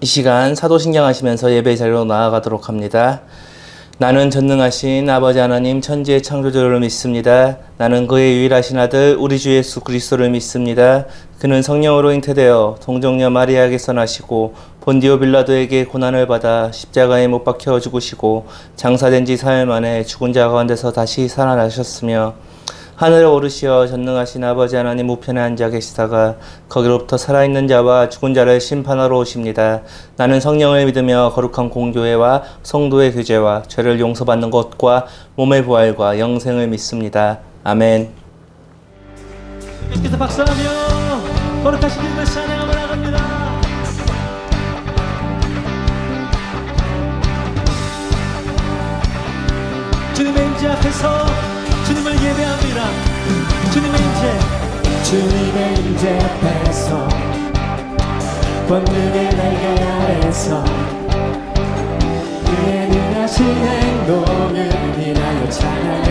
이 시간 사도신경 하시면서 예배 자리로 나아가도록 합니다. 나는 전능하신 아버지 하나님 천지의 창조주를 믿습니다. 나는 그의 유일하신 아들 우리 주 예수 그리스도를 믿습니다. 그는 성령으로 잉태되어 동정녀 마리아에게서 나시고 본디오 빌라도에게 고난을 받아 십자가에 못 박혀 죽으시고 장사된 지 사흘 만에 죽은 자 가운데서 다시 살아나셨으며 하늘에 오르시어 전능하신 아버지 하나님 우편에 앉아 계시다가 거기로부터 살아있는 자와 죽은 자를 심판하러 오십니다. 나는 성령을 믿으며 거룩한 공교회와 성도의 교제와 죄를 용서받는 것과 몸의 부활과 영생을 믿습니다. 아멘. 주님께서 박수하며 거룩하신 이름을 찬양하며 나갑니다. 주님의 임재 앞에서 주님을 예배합니다. 주님의 임재 앞에서 권능의 날개 아래서 그의 능하신 행동을 인하여 찬양해.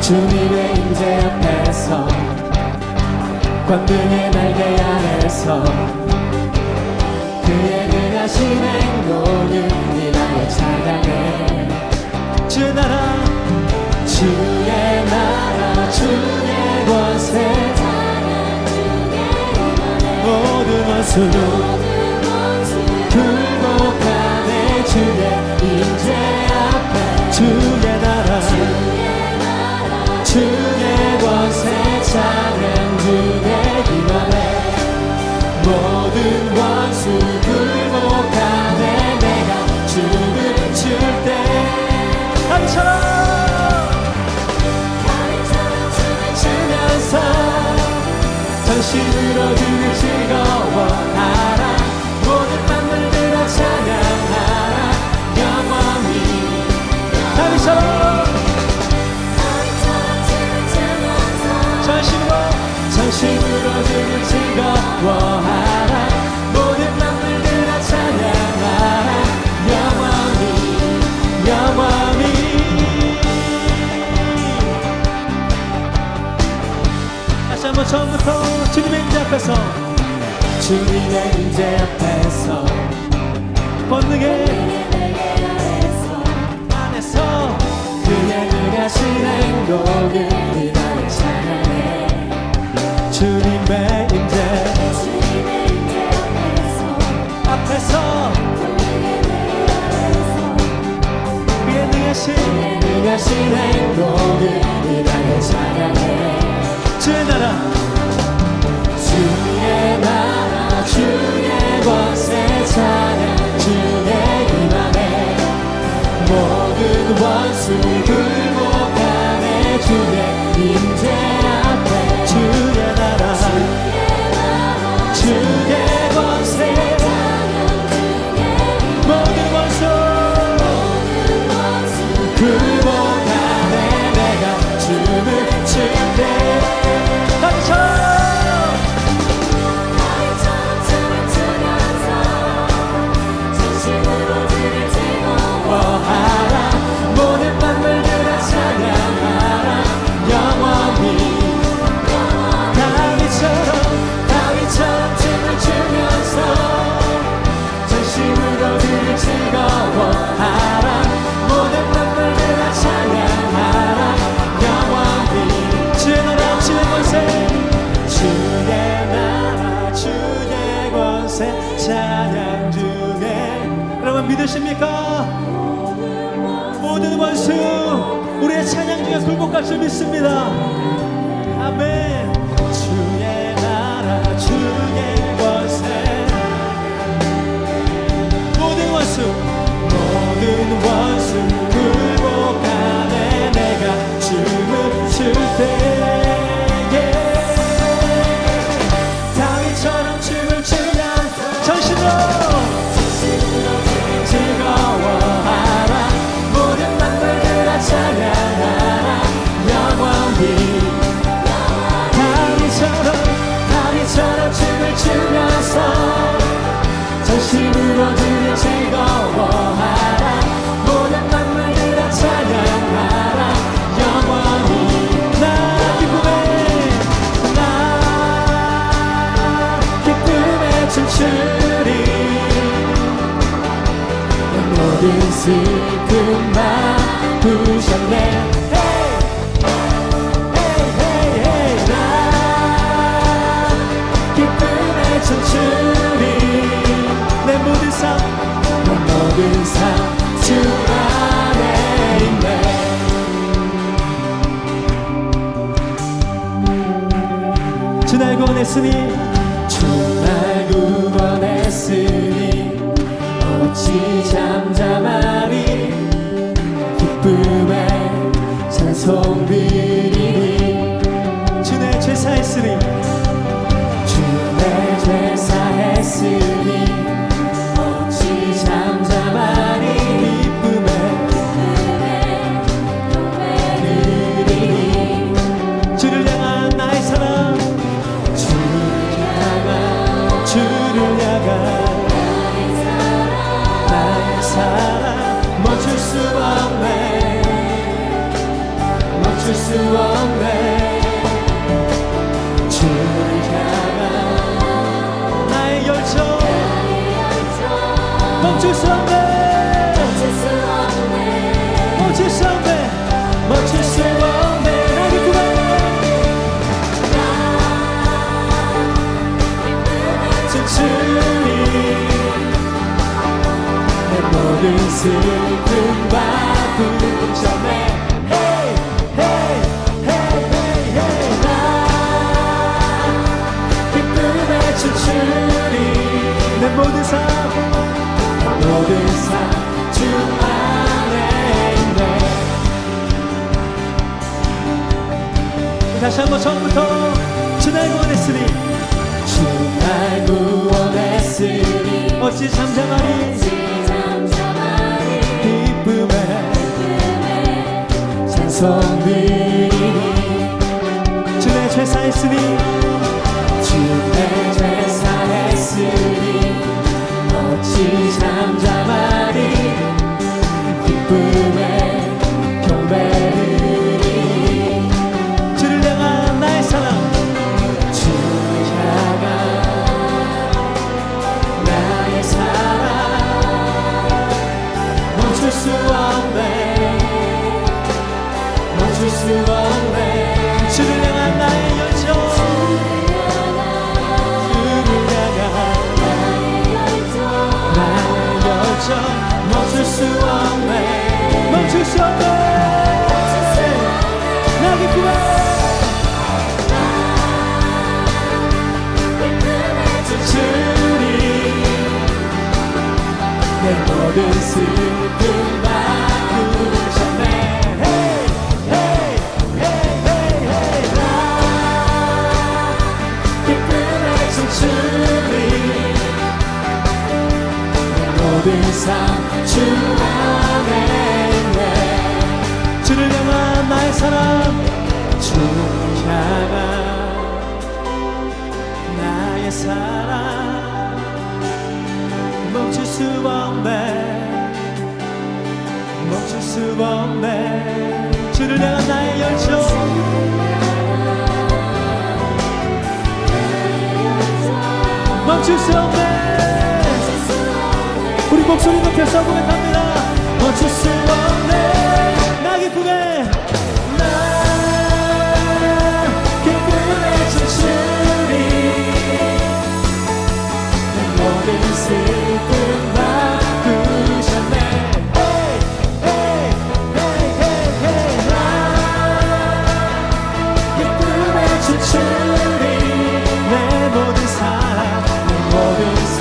주님의 임재 앞에서 권능의 날개 아래서 그의 능하신 행동을 인하여 찬양해. 주의 나라 주의 권세 모든 원수 굴복하네. 주의 임재 앞에 주의 나라 주의 권세 찬양 주의 임하네. 모든 원수 굴복하네. 내가 춤을 출 때 한처럼 추면서 전심으로 주를 즐거워하라. 모든 만물들아 찬양하라. 영원히 다윗처럼 전심으로 주를 즐거워하라. 모든 만물들아 찬양하라. 영원히 다시 한번 처음부터 주님의 임재 앞에서 권능의 안에서 그의 능하신 행동을 인하여 찬양해. 주님의 임재 앞에서 그의 능하신 행동을 인하여 찬양해. 주의 나라 주의 권세 찬양 주의 임하네. 모든 원수 굴복하네. 주의 임재 앞에 주의 나라 주의 권세 모든 원수 굴복하네. 내가 춤을 출 때 모든 만물들아 찬양하라. 영원히 다윗처럼 춤을 추면서 전심으로 주를 즐거워하라. 모든 만물들아 찬양하라. 영원히 주의 나라 주의 권세 찬양 주의. 여러분 믿으십니까? 모든 원수 우리의 찬양 중에 굴복할 줄 믿습니다. 아멘. 주의 나라 주의 권세 모든 원수 굴복하네. 내가 춤을 출 때에 다윗처럼 춤을 추면 전심으로 즐거워하라. 모든 만물들아 찬양하라. 영원히 춤추리 내 모든 슬픔 바꾸셨네 나 기쁨에 춤추리 내 모든 삶 주 안에 있네 주 날 구원했으니 주 날 구원했으니 어찌 잠잠하리 기쁨에 찬송 드리리 주 내 죄 사했으니 주 내 죄 사했으니 어찌 잠잠하리 기쁨에 드리리 주를 향한 나의 사랑 주를 향한 나의 사랑 멈출 수 없네 멈출 수 없네 주를 향한 나의 열정 멈출 수 없네 멈출 수 없네 멈출 수 없네 나를 구원해 춤추리 내 모든 슬픔 바꾸셨네 나 기쁨에 춤추리 내 모든 삶 주 안에 있네 다시 한번 처음부터 주 날 구원했으니 주 날 구원했으니 어찌 잠잠하리 기쁨에 찬송 드리니 주 내 죄 사했으니 주 내 죄 사했으니 어찌 잠잠하리 기쁨에 경배 드리니 주를 향한 나의 사랑 멈출 수 없네 주를 향한 나의 열정 멈출 수 없네 나 기쁨에 춤추리 내 모든 슬픔 바꾸셨네 나 기쁨에 춤추리 내 모든 삶 주 안에 있네 주를 향한 나의 사랑 주를 향한 나의 사랑 멈출 수 없네 주를 향한 나의 열정 멈출 수 없네 우리 목소리 높여서 고백합니다 멈출 수 없네 나 기쁨에 춤추리 내 모든 슬픔 바꾸셨네 기쁨에 춤추리 내 모든 사랑 내 모든 삶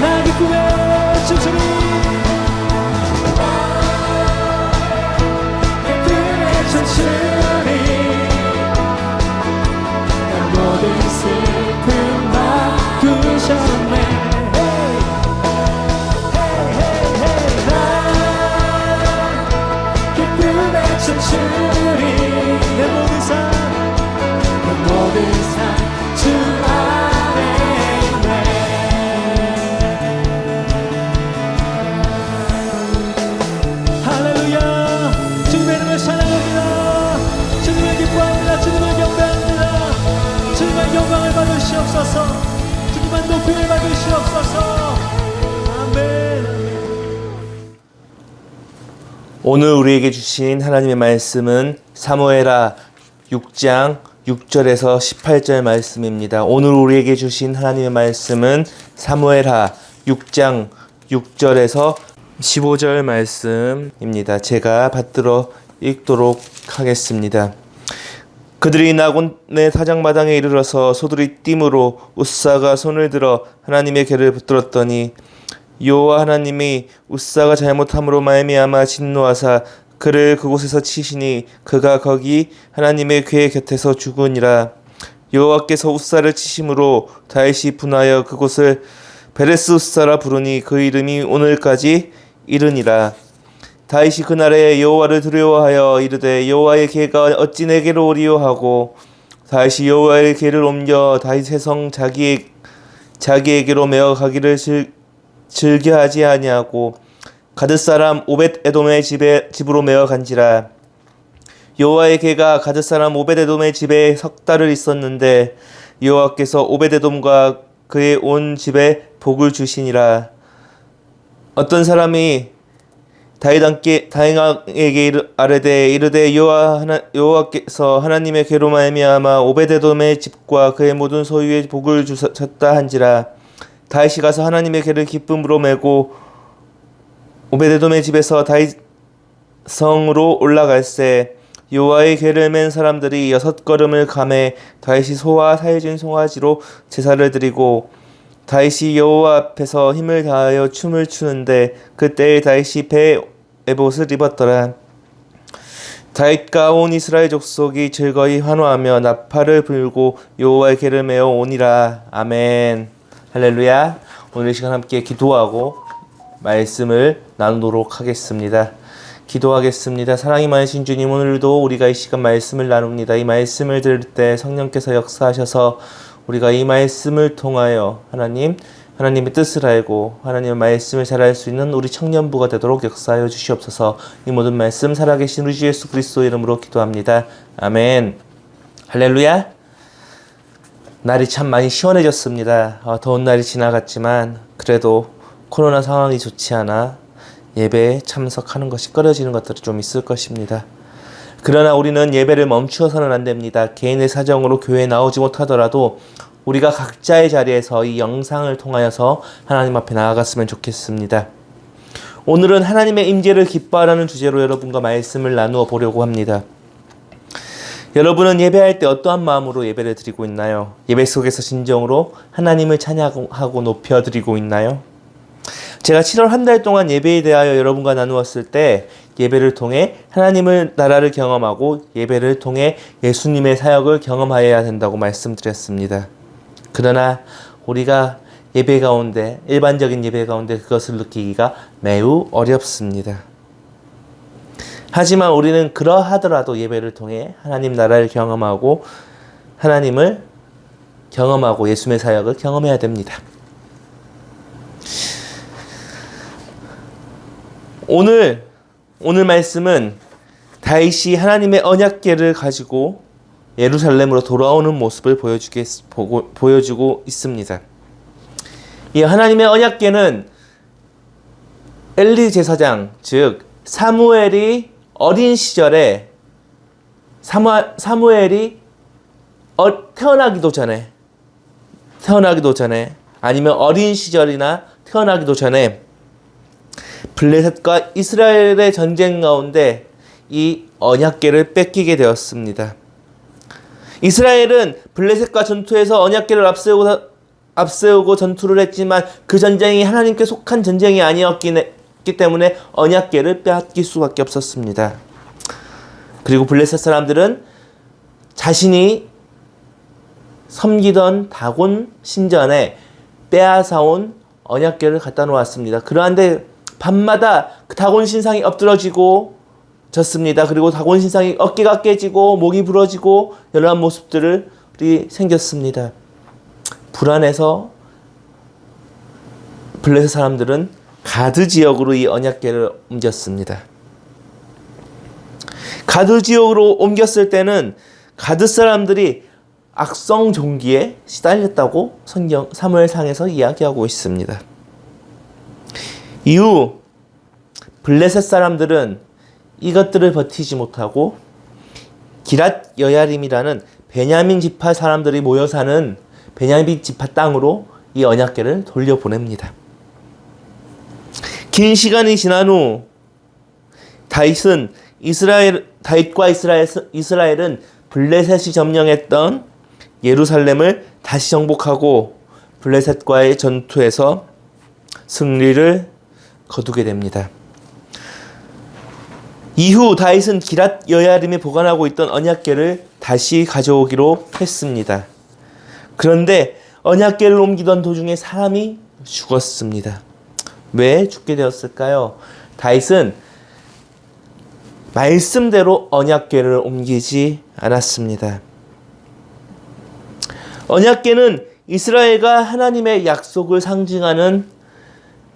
나 기쁨에 춤추리 기쁨에 춤추리 내 모든 슬픔 바꾸셨네 기쁨에 춤추리 내 모든 삶 주 안에 있네 할렐루야 주님의 이름을 찬양합니다 주님을 기뻐합니다 주님을 경배합니다 주님의 영광을 받으시옵소서. 주님만 높임을 받으시옵소서. 아멘. 오늘 우리에게 주신 하나님의 말씀은 사무엘하 6장 6절에서 18절 말씀입니다. 오늘 우리에게 주신 하나님의 말씀은 사무엘하 6장 6절에서 15절 말씀입니다. 제가 받들어 읽도록 하겠습니다. 그들이 나곤의 사장마당에 이르러서 소들이 띠므로 웃사가 손을 들어 하나님의 궤를 붙들었더니 여호와 하나님이 웃사가 잘못함으로 말미암아 진노하사 그를 그곳에서 치시니 그가 거기 하나님의 궤 곁에서 죽으니라. 여호와께서 웃사를 치심으로 다윗이 분하여 그곳을 베레스 웃사라 부르니 그 이름이 오늘까지 이르니라. 다윗이 그날에 여호와를 두려워하여 이르되 여호와의 궤가 어찌 내게로 오리요 하고 다윗이 여호와의 궤를 옮겨 다윗의 성 자기에게로 메어 가기를 즐겨하지 아니하고 가드 사람 오벳 에돔의 집으로 메어 간지라. 여호와의 궤가 가드 사람 오벳 에돔의 집에 석 달을 있었는데 여호와께서 오벳 에돔과 그의 온 집에 복을 주시니라. 어떤 사람이 다윗에게 아뢰되 이르되 여호와께서 하나님의 궤로 말미암아 오벳 에돔의 집과 그의 모든 소유에 복을 주셨다 한지라. 다윗이 가서 하나님의 궤를 기쁨으로 메고 오벳 에돔의 집에서 다윗 성으로 올라갈새 여호와의 궤를 맨 사람들이 6걸음을 가매 다윗이 소와 살진 송아지로 제사를 드리고 다윗이 여호와 앞에서 힘을 다하여 춤을 추는데 그때에 다윗이 배에 에봇을 입었더라. 다윗과 온 이스라엘 족속이 즐거이 환호하며 나팔을 불고 여호와의 궤를 메어 오니라. 아멘. 할렐루야. 오늘 이 시간 함께 기도하고 말씀을 나누도록 하겠습니다. 기도하겠습니다. 사랑이 많으신 주님, 오늘도 우리가 이 시간 말씀을 나눕니다. 이 말씀을 들을 때 성령께서 역사하셔서 우리가 이 말씀을 통하여 하나님의 뜻을 알고 하나님의 말씀을 잘할 수 있는 우리 청년부가 되도록 역사하여 주시옵소서. 이 모든 말씀 살아계신 우리 주 예수 그리스도 이름으로 기도합니다. 아멘. 할렐루야. 날이 참 많이 시원해졌습니다. 더운 날이 지나갔지만 그래도 코로나 상황이 좋지 않아 예배에 참석하는 것이 꺼려지는 것들이 좀 있을 것입니다. 그러나 우리는 예배를 멈추어서는 안 됩니다. 개인의 사정으로 교회에 나오지 못하더라도 우리가 각자의 자리에서 이 영상을 통하여서 하나님 앞에 나아갔으면 좋겠습니다. 오늘은 하나님의 임재를 기뻐하라는 주제로 여러분과 말씀을 나누어 보려고 합니다. 여러분은 예배할 때 어떠한 마음으로 예배를 드리고 있나요? 예배 속에서 진정으로 하나님을 찬양하고 높여드리고 있나요? 제가 7월 한 달 동안 예배에 대하여 여러분과 나누었을 때 예배를 통해 하나님의 나라를 경험하고 예배를 통해 예수님의 사역을 경험하여야 된다고 말씀드렸습니다. 그러나 우리가 예배 가운데, 일반적인 예배 가운데 그것을 느끼기가 매우 어렵습니다. 하지만 우리는 그러하더라도 예배를 통해 하나님 나라를 경험하고 하나님을 경험하고 예수님의 사역을 경험해야 됩니다. 오늘 말씀은 다윗이 하나님의 언약궤를 가지고 예루살렘으로 돌아오는 모습을 보여주고 있습니다. 이 하나님의 언약궤는 엘리 제사장, 즉 사무엘이 어린 시절에 사무엘이 태어나기도 전에 아니면 어린 시절이나 태어나기도 전에 블레셋과 이스라엘의 전쟁 가운데 이 언약궤를 뺏기게 되었습니다. 이스라엘은 블레셋과 전투에서 언약궤를 앞세우고 전투를 했지만 그 전쟁이 하나님께 속한 전쟁이 아니었기 때문에 언약궤를 빼앗길 수밖에 없었습니다. 그리고 블레셋 사람들은 자신이 섬기던 다곤 신전에 빼앗아온 언약궤를 갖다 놓았습니다. 그런데 밤마다 그 다곤 신상이 엎드러지고 졌습니다. 그리고 다곤 신상이 어깨가 깨지고 목이 부러지고 여러 모습들이 생겼습니다. 불안해서 블레셋 사람들은 가드 지역으로 이 언약궤를 옮겼습니다. 가드 지역으로 옮겼을 때는 가드 사람들이 악성 종기에 시달렸다고 성경 사무엘상에서 이야기하고 있습니다. 이후 블레셋 사람들은 이것들을 버티지 못하고 기랏 여야림이라는 베냐민 지파 사람들이 모여 사는 베냐민 지파 땅으로 이 언약궤를 돌려보냅니다. 긴 시간이 지난 후 다윗과 이스라엘은 블레셋이 점령했던 예루살렘을 다시 정복하고 블레셋과의 전투에서 승리를 거두게 됩니다. 이후 다윗은 기랏 여야림에 보관하고 있던 언약궤를 다시 가져오기로 했습니다. 그런데 언약궤를 옮기던 도중에 사람이 죽었습니다. 왜 죽게 되었을까요? 다윗은 말씀대로 언약궤를 옮기지 않았습니다. 언약궤는 이스라엘과 하나님의 약속을 상징하는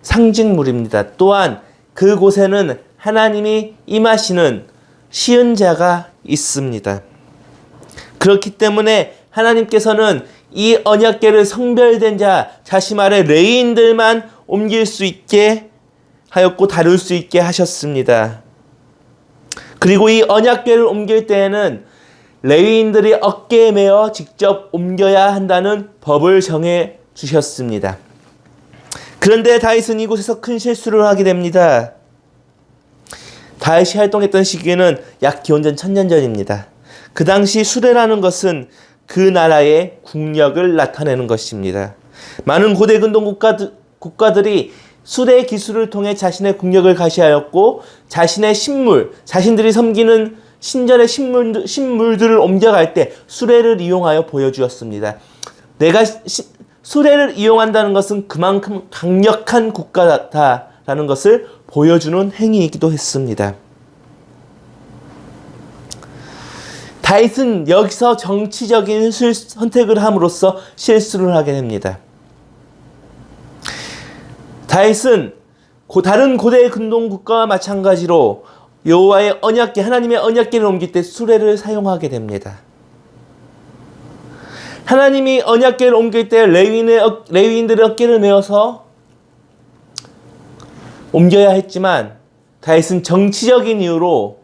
상징물입니다. 또한 그곳에는 하나님이 임하시는 시은자가 있습니다. 그렇기 때문에 하나님께서는 이 언약궤를 성별된 자, 다시 말해 레위인들만 옮길 수 있게 하였고 다룰 수 있게 하셨습니다. 그리고 이 언약궤를 옮길 때에는 레위인들이 어깨에 메어 직접 옮겨야 한다는 법을 정해 주셨습니다. 그런데 다윗은 이곳에서 큰 실수를 하게 됩니다. 다윗이 활동했던 시기에는 약 기원전 1000년 전입니다. 그 당시 수레라는 것은 그 나라의 국력을 나타내는 것입니다. 많은 고대 근동 국가들이 수레 기술을 통해 자신의 국력을 가시하였고 자신의 자신들이 섬기는 신전의 신물들을 옮겨갈 때 수레를 이용하여 보여주었습니다. 내가 수레를 이용한다는 것은 그만큼 강력한 국가다라는 것을 보여주는 행위이기도 했습니다. 다윗은 여기서 정치적인 선택을 함으로써 실수를 하게 됩니다. 다윗은 다른 고대 근동 국가와 마찬가지로 여호와의 언약궤, 하나님의 언약궤를 옮길 때 수레를 사용하게 됩니다. 하나님이 언약궤를 옮길 때 레위인들의 어깨를 메어서 옮겨야 했지만 다윗은 정치적인 이유로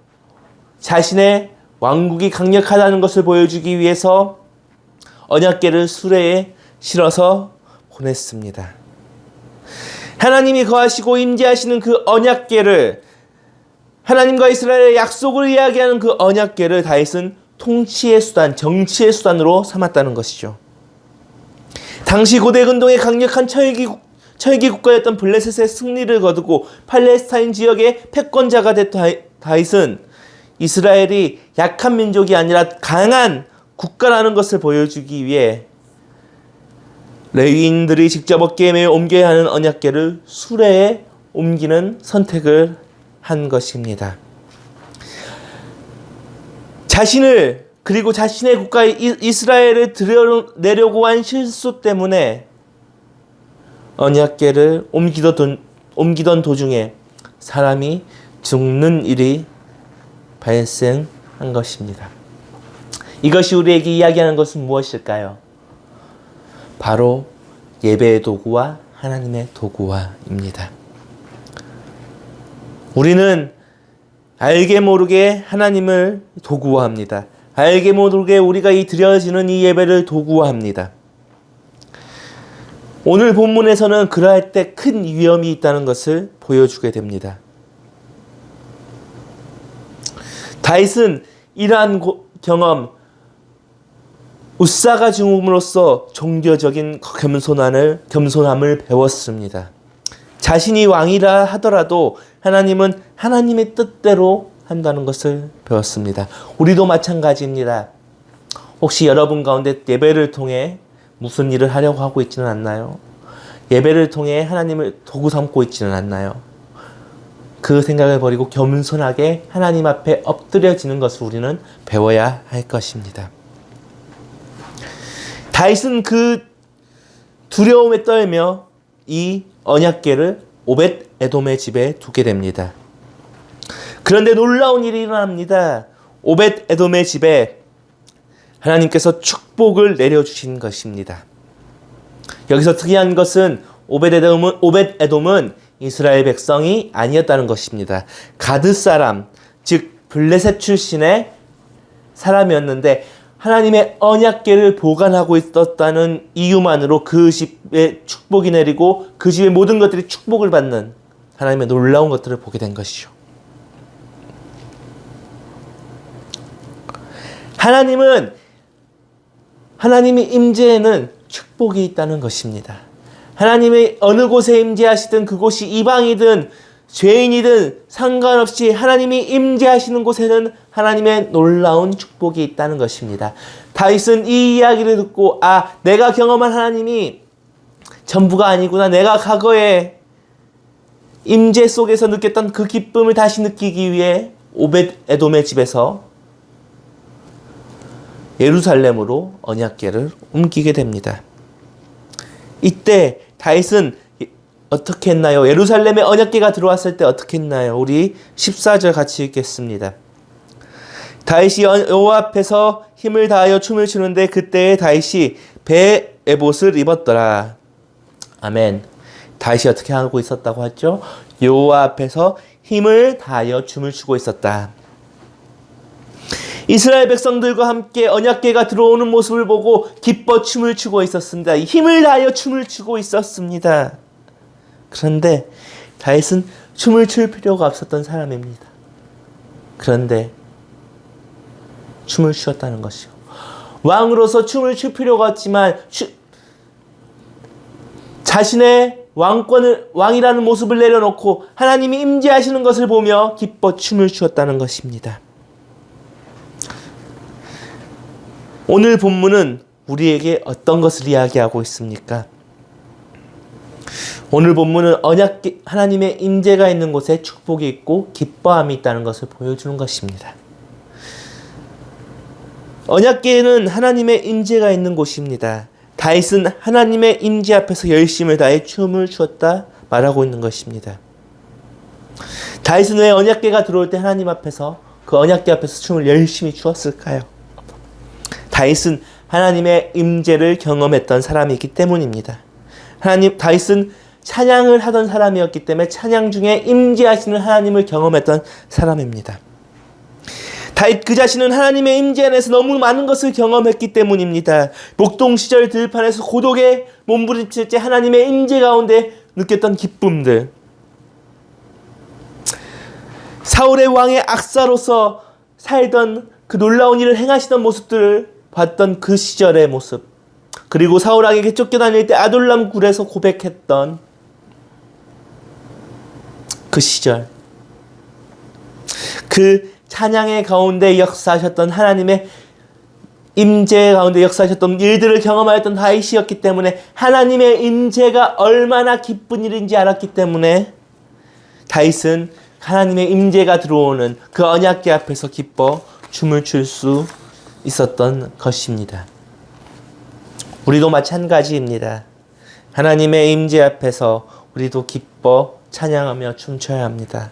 자신의 왕국이 강력하다는 것을 보여주기 위해서 언약궤를 수레에 실어서 보냈습니다. 하나님이 거하시고 임재하시는 그 언약궤를, 하나님과 이스라엘의 약속을 이야기하는 그 언약궤를 다윗은 통치의 수단, 정치의 수단으로 삼았다는 것이죠. 당시 고대 근동의 강력한 철기 국가였던 블레셋의 승리를 거두고 팔레스타인 지역의 패권자가 된 다윗은 이스라엘이 약한 민족이 아니라 강한 국가라는 것을 보여주기 위해 레위인들이 직접 어깨에 메어 옮겨야 하는 언약궤를 수레에 옮기는 선택을 한 것입니다. 그리고 자신의 국가 이스라엘을 들여내려고 한 실수 때문에 언약궤를 옮기던 도중에 사람이 죽는 일이 발생한 것입니다. 이것이 우리에게 이야기하는 것은 무엇일까요? 바로 예배의 도구와 하나님의 도구와입니다. 우리는 알게 모르게 하나님을 도구화합니다. 알게 모르게 우리가 드려지는 이 예배를 도구화합니다. 오늘 본문에서는 그러할 때 큰 위험이 있다는 것을 보여주게 됩니다. 다윗은 이러한 경험, 웃사가 죽음으로써 종교적인 겸손함을 배웠습니다. 자신이 왕이라 하더라도 하나님은 하나님의 뜻대로 한다는 것을 배웠습니다. 우리도 마찬가지입니다. 혹시 여러분 가운데 예배를 통해 무슨 일을 하려고 하고 있지는 않나요? 예배를 통해 하나님을 도구 삼고 있지는 않나요? 그 생각을 버리고 겸손하게 하나님 앞에 엎드려지는 것을 우리는 배워야 할 것입니다. 다윗은 그 두려움에 떨며 이 언약궤를 오벳 에돔의 집에 두게 됩니다. 그런데 놀라운 일이 일어납니다. 오벳 에돔의 집에 하나님께서 축복을 내려주신 것입니다. 여기서 특이한 것은 오벳에돔은 이스라엘 백성이 아니었다는 것입니다. 가드 사람, 즉 블레셋 출신의 사람이었는데 하나님의 언약궤를 보관하고 있었다는 이유만으로 그 집에 축복이 내리고 그 집의 모든 것들이 축복을 받는 하나님의 놀라운 것들을 보게 된 것이죠. 하나님이 임재에는 축복이 있다는 것입니다. 하나님의 어느 곳에 임재하시든 그곳이 이방이든 죄인이든 상관없이 하나님이 임재하시는 곳에는 하나님의 놀라운 축복이 있다는 것입니다. 다윗은 이 이야기를 듣고 내가 경험한 하나님이 전부가 아니구나. 내가 과거에 임재 속에서 느꼈던 그 기쁨을 다시 느끼기 위해 오벳에돔의 집에서 예루살렘으로 언약궤를 옮기게 됩니다. 이때 다윗은 어떻게 했나요? 예루살렘에 언약궤가 들어왔을 때 어떻게 했나요? 우리 14절 같이 읽겠습니다. 다윗이 여호와 앞에서 힘을 다하여 춤을 추는데 그때에 다윗이 배 에봇을 입었더라. 아멘. 다윗이 어떻게 하고 있었다고 했죠? 여호와 앞에서 힘을 다하여 춤을 추고 있었다. 이스라엘 백성들과 함께 언약궤가 들어오는 모습을 보고 기뻐 춤을 추고 있었습니다. 힘을 다하여 춤을 추고 있었습니다. 그런데 다윗은 춤을 출 필요가 없었던 사람입니다. 그런데 춤을 추었다는 것이요. 왕으로서 춤을 출 필요가 없지만 자신의 왕이라는 모습을 내려놓고 하나님이 임재하시는 것을 보며 기뻐 춤을 추었다는 것입니다. 오늘 본문은 우리에게 어떤 것을 이야기하고 있습니까? 오늘 본문은 하나님의 임재가 있는 곳에 축복이 있고 기뻐함이 있다는 것을 보여주는 것입니다. 언약궤에는 하나님의 임재가 있는 곳입니다. 다윗은 하나님의 임재 앞에서 열심을 다해 춤을 추었다 말하고 있는 것입니다. 다윗은 왜 언약궤가 들어올 때 하나님 앞에서 그 언약궤 앞에서 춤을 열심히 추었을까요? 다윗은 하나님의 임재를 경험했던 사람이기 때문입니다. 다윗은 찬양을 하던 사람이었기 때문에 찬양 중에 임재하시는 하나님을 경험했던 사람입니다. 다윗 그 자신은 하나님의 임재 안에서 너무 많은 것을 경험했기 때문입니다. 목동 시절 들판에서 고독에 몸부림칠 때 하나님의 임재 가운데 느꼈던 기쁨들, 사울의 왕의 악사로서 살던 그 놀라운 일을 행하시던 모습들을 봤던 그 시절의 모습, 그리고 사울에게 쫓겨다닐 때 아둘람 굴에서 고백했던 그 시절, 그 찬양의 가운데 역사하셨던 하나님의 임재 가운데 역사하셨던 일들을 경험하였던 다윗이었기 때문에 하나님의 임재가 얼마나 기쁜 일인지 알았기 때문에 다윗은 하나님의 임재가 들어오는 그 언약궤 앞에서 기뻐 춤을 출 수 있었던 것입니다. 우리도 마찬가지입니다. 하나님의 임재 앞에서 우리도 기뻐 찬양하며 춤춰야 합니다.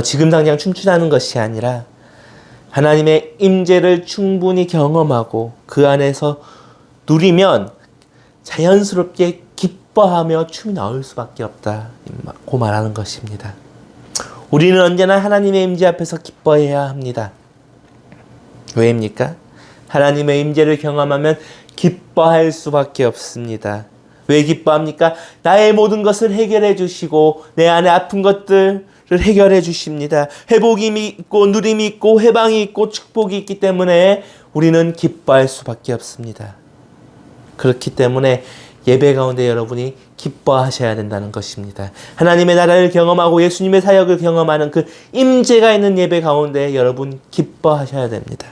지금 당장 춤추라는 것이 아니라 하나님의 임재를 충분히 경험하고 그 안에서 누리면 자연스럽게 기뻐하며 춤이 나올 수밖에 없다고 말하는 것입니다. 우리는 언제나 하나님의 임재 앞에서 기뻐해야 합니다. 왜입니까? 하나님의 임재를 경험하면 기뻐할 수밖에 없습니다. 왜 기뻐합니까? 나의 모든 것을 해결해 주시고 내 안에 아픈 것들을 해결해 주십니다. 회복이 있고 누림이 있고 해방이 있고 축복이 있기 때문에 우리는 기뻐할 수밖에 없습니다. 그렇기 때문에 예배 가운데 여러분이 기뻐하셔야 된다는 것입니다. 하나님의 나라를 경험하고 예수님의 사역을 경험하는 그 임재가 있는 예배 가운데 여러분 기뻐하셔야 됩니다.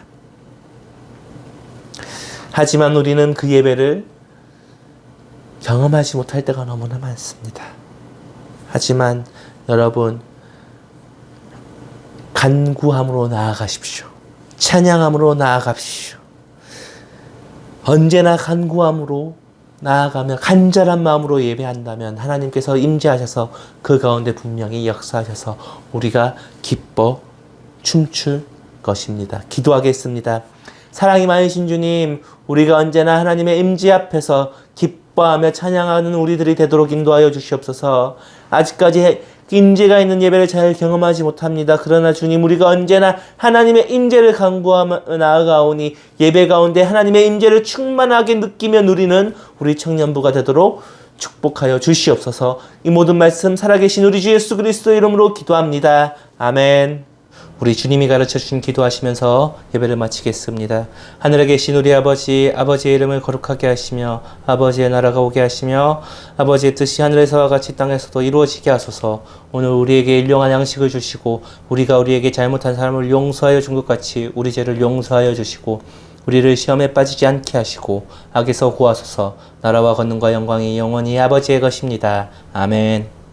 하지만 우리는 그 예배를 경험하지 못할 때가 너무나 많습니다. 하지만 여러분 간구함으로 나아가십시오. 찬양함으로 나아가십시오. 언제나 간구함으로 나아가며 간절한 마음으로 예배한다면 하나님께서 임재하셔서 그 가운데 분명히 역사하셔서 우리가 기뻐 춤출 것입니다. 기도하겠습니다. 사랑이 많으신 주님, 우리가 언제나 하나님의 임재 앞에서 기뻐하며 찬양하는 우리들이 되도록 인도하여 주시옵소서. 아직까지 임재가 있는 예배를 잘 경험하지 못합니다. 그러나 주님, 우리가 언제나 하나님의 임재를 간구하며 나아가오니 예배 가운데 하나님의 임재를 충만하게 느끼며 누리는 우리 청년부가 되도록 축복하여 주시옵소서. 이 모든 말씀 살아계신 우리 주 예수 그리스도의 이름으로 기도합니다. 아멘. 우리 주님이 가르쳐주신 기도하시면서 예배를 마치겠습니다. 하늘에 계신 우리 아버지, 아버지의 이름을 거룩하게 하시며 아버지의 나라가 오게 하시며 아버지의 뜻이 하늘에서와 같이 땅에서도 이루어지게 하소서. 오늘 우리에게 일용할 양식을 주시고 우리가 우리에게 잘못한 사람을 용서하여 준 것 같이 우리 죄를 용서하여 주시고 우리를 시험에 빠지지 않게 하시고 악에서 구하소서. 나라와 권능과 영광이 영원히 아버지의 것입니다. 아멘.